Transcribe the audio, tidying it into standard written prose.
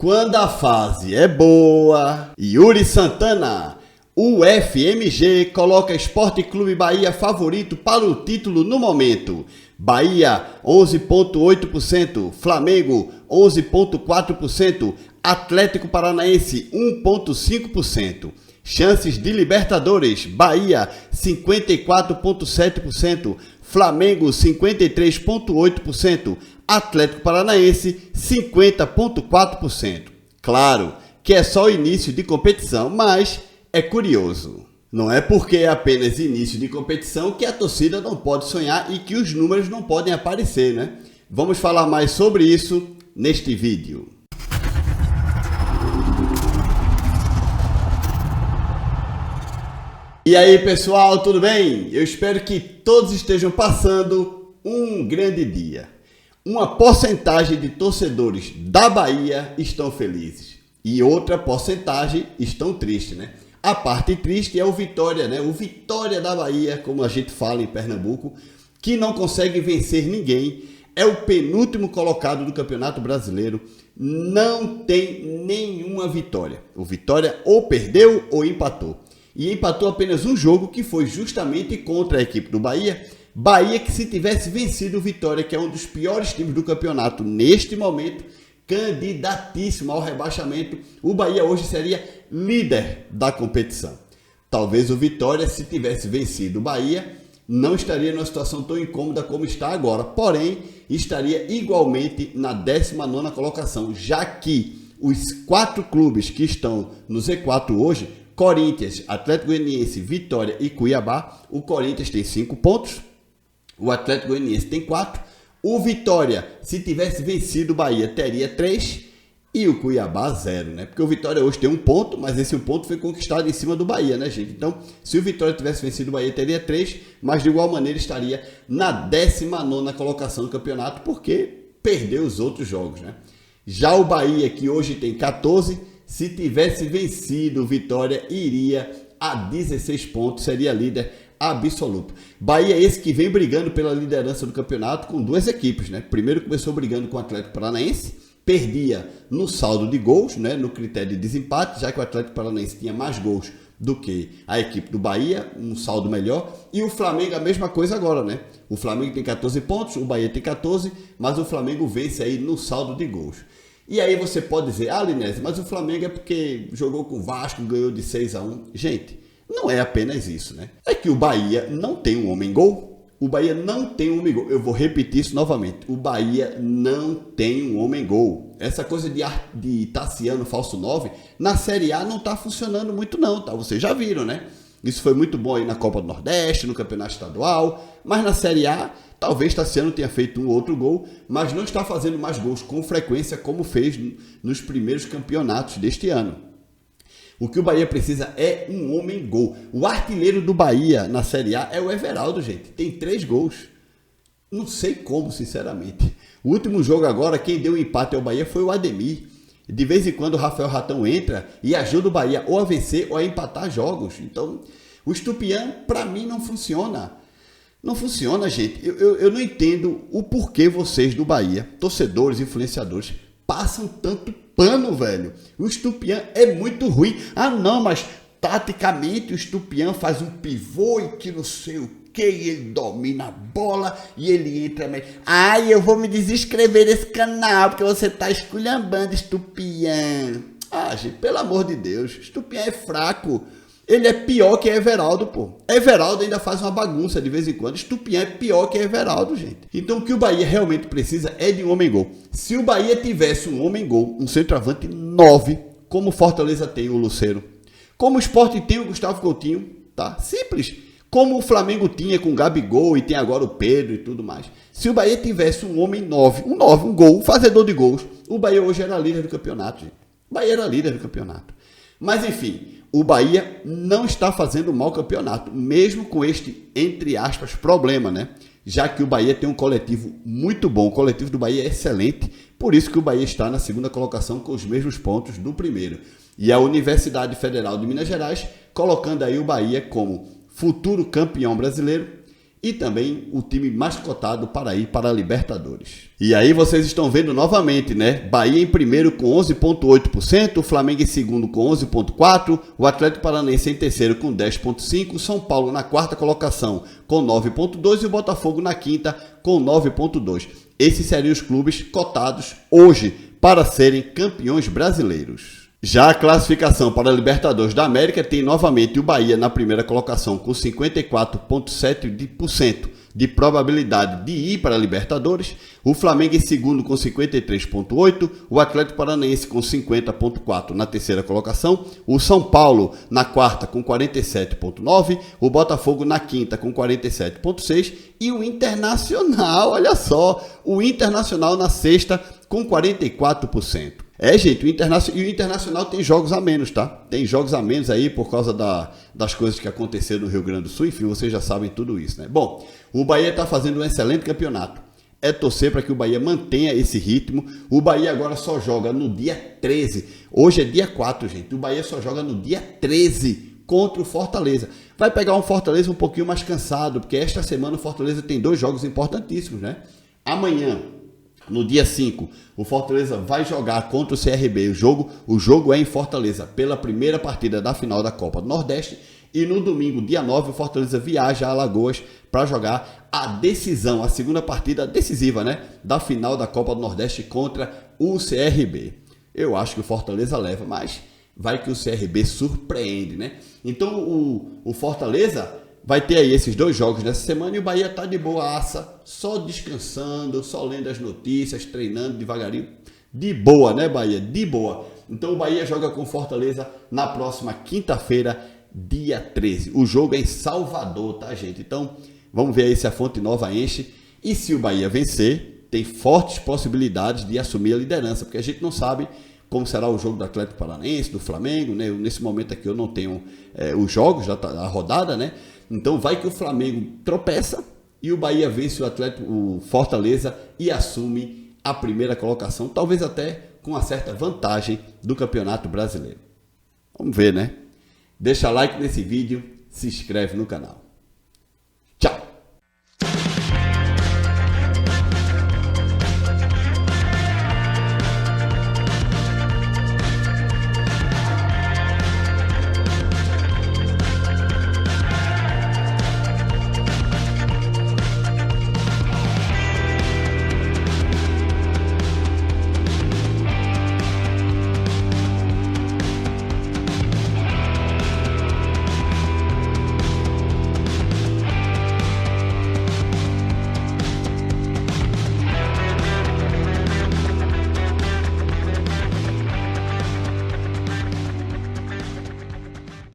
Quando a fase é boa, Yuri Santana, o FMG coloca Sport Clube Bahia favorito para o título no momento. Bahia 11,8%, Flamengo 11,4%, Atlético Paranaense 1,5%. Chances de Libertadores, Bahia 54,7%, Flamengo 53,8%, Atlético Paranaense 50,4%. Claro que é só o início de competição, mas é curioso. Não é porque é apenas início de competição que a torcida não pode sonhar e que os números não podem aparecer, né? Vamos falar mais sobre isso neste vídeo. E aí pessoal, tudo bem? Eu espero que todos estejam passando um grande dia. Uma porcentagem de torcedores da Bahia estão felizes e outra porcentagem estão tristes, né? A parte triste é o Vitória, né? O Vitória da Bahia, como a gente fala em Pernambuco, que não consegue vencer ninguém, é o penúltimo colocado do Campeonato Brasileiro, não tem nenhuma vitória. O Vitória ou perdeu ou empatou. E empatou apenas um jogo que foi justamente contra a equipe do Bahia. Bahia que se tivesse vencido o Vitória, que é um dos piores times do campeonato neste momento, candidatíssimo ao rebaixamento, o Bahia hoje seria líder da competição. Talvez o Vitória, se tivesse vencido o Bahia, não estaria numa situação tão incômoda como está agora, porém estaria igualmente na 19ª colocação, já que os 4 clubes que estão no Z4 hoje, Corinthians, Atlético Goianiense, Vitória e Cuiabá, o Corinthians tem 5 pontos, o Atlético Goianiense tem 4, o Vitória, se tivesse vencido o Bahia, teria 3 e o Cuiabá 0, né? Porque o Vitória hoje tem 1 ponto, mas esse 1 ponto foi conquistado em cima do Bahia, né, gente? Então, se o Vitória tivesse vencido o Bahia, teria 3, mas de igual maneira estaria na 19ª colocação do campeonato, porque perdeu os outros jogos, né? Já o Bahia, que hoje tem 14, se tivesse vencido o Vitória, iria a 16 pontos, seria líder absoluto. Bahia esse que vem brigando pela liderança do campeonato com 2 equipes, né? Primeiro começou brigando com o Atlético Paranaense, perdia no saldo de gols, né? No critério de desempate, já que o Atlético Paranaense tinha mais gols do que a equipe do Bahia, um saldo melhor, e o Flamengo a mesma coisa agora, né? O Flamengo tem 14 pontos, o Bahia tem 14, mas o Flamengo vence aí no saldo de gols. E aí você pode dizer, Linésio, mas o Flamengo é porque jogou com o Vasco, ganhou de 6-1. Gente, não é apenas isso, né? É que o Bahia não tem um homem-gol. O Bahia não tem um homem-gol. Eu vou repetir isso novamente. O Bahia não tem um homem-gol. Essa coisa de Tassiano falso 9, na Série A não tá funcionando muito não, tá? Vocês já viram, né? Isso foi muito bom aí na Copa do Nordeste, no Campeonato Estadual, mas na Série A, talvez Tassiano tenha feito um outro gol, mas não está fazendo mais gols com frequência como fez nos primeiros campeonatos deste ano. O que o Bahia precisa é um homem-gol. O artilheiro do Bahia na Série A é o Everaldo, gente. Tem 3 gols. Não sei como, sinceramente. O último jogo agora, quem deu o empate ao Bahia foi o Ademir. De vez em quando o Rafael Ratão entra e ajuda o Bahia ou a vencer ou a empatar jogos. Então, o Estupião, para mim, não funciona. Não funciona, gente. Eu não entendo o porquê vocês do Bahia, torcedores, influenciadores, passam tanto pano, velho. O Estupião é muito ruim. Ah, não, mas taticamente o Estupião faz um pivô e que não sei o que, ele domina a bola e ele entra... Ai, eu vou me desinscrever desse canal porque você tá esculhambando, Estupião. Ah, gente, pelo amor de Deus, Estupião é fraco. Ele é pior que Everaldo, pô. Everaldo ainda faz uma bagunça de vez em quando. Estupião é pior que Everaldo, gente. Então o que o Bahia realmente precisa é de um homem-gol. Se o Bahia tivesse um homem-gol, um centroavante 9, como o Fortaleza tem o Lucero, como o Sport tem o Gustavo Coutinho, tá? Simples. Como o Flamengo tinha com o Gabigol e tem agora o Pedro e tudo mais. Se o Bahia tivesse um homem 9, um gol, um fazedor de gols, o Bahia hoje era líder do campeonato, gente. O Bahia era líder do campeonato. Mas enfim, o Bahia não está fazendo um mau campeonato, mesmo com este, entre aspas, problema, né? Já que o Bahia tem um coletivo muito bom, o coletivo do Bahia é excelente, por isso que o Bahia está na 2ª colocação com os mesmos pontos do primeiro. E a Universidade Federal de Minas Gerais colocando aí o Bahia como futuro campeão brasileiro e também o time mais cotado para ir para a Libertadores. E aí vocês estão vendo novamente, né? Bahia em primeiro com 11,8%, o Flamengo em segundo com 11,4%, o Atlético Paranaense em terceiro com 10,5%, o São Paulo na quarta colocação com 9,2% e o Botafogo na quinta com 9,2%. Esses seriam os clubes cotados hoje para serem campeões brasileiros. Já a classificação para a Libertadores da América tem novamente o Bahia na primeira colocação com 54,7% de probabilidade de ir para a Libertadores, o Flamengo em segundo com 53,8%, o Atlético Paranaense com 50,4% na terceira colocação, o São Paulo na quarta com 47,9%, o Botafogo na quinta com 47,6% e o Internacional, olha só, o Internacional na sexta com 44%. Gente, o Internacional tem jogos a menos, tá? Tem jogos a menos aí por causa das coisas que aconteceram no Rio Grande do Sul, enfim, vocês já sabem tudo isso, né? Bom, o Bahia está fazendo um excelente campeonato. É torcer para que o Bahia mantenha esse ritmo. O Bahia agora só joga no dia 13. Hoje é dia 4, gente. O Bahia só joga no dia 13 contra o Fortaleza. Vai pegar um Fortaleza um pouquinho mais cansado, porque esta semana o Fortaleza tem 2 jogos importantíssimos, né? Amanhã, no dia 5, o Fortaleza vai jogar contra o CRB. O jogo é em Fortaleza, pela primeira partida da final da Copa do Nordeste. E no domingo, dia 9, o Fortaleza viaja a Alagoas para jogar a decisão, a segunda partida decisiva, né, da final da Copa do Nordeste contra o CRB. Eu acho que o Fortaleza leva, mas vai que o CRB surpreende, né? Então o Fortaleza vai ter aí esses 2 jogos nessa semana e o Bahia tá de boaça, só descansando, só lendo as notícias, treinando devagarinho. De boa, né, Bahia? De boa. Então o Bahia joga com Fortaleza na próxima quinta-feira, dia 13. O jogo é em Salvador, tá, gente? Então vamos ver aí se a Fonte Nova enche. E se o Bahia vencer, tem fortes possibilidades de assumir a liderança, porque a gente não sabe como será o jogo do Atlético Paranaense, do Flamengo, né? Nesse momento aqui eu não tenho os jogos, já tá a rodada, né? Então vai que o Flamengo tropeça e o Bahia vence o Fortaleza e assume a primeira colocação, talvez até com uma certa vantagem do Campeonato Brasileiro. Vamos ver, né? Deixa like nesse vídeo, se inscreve no canal. Tchau!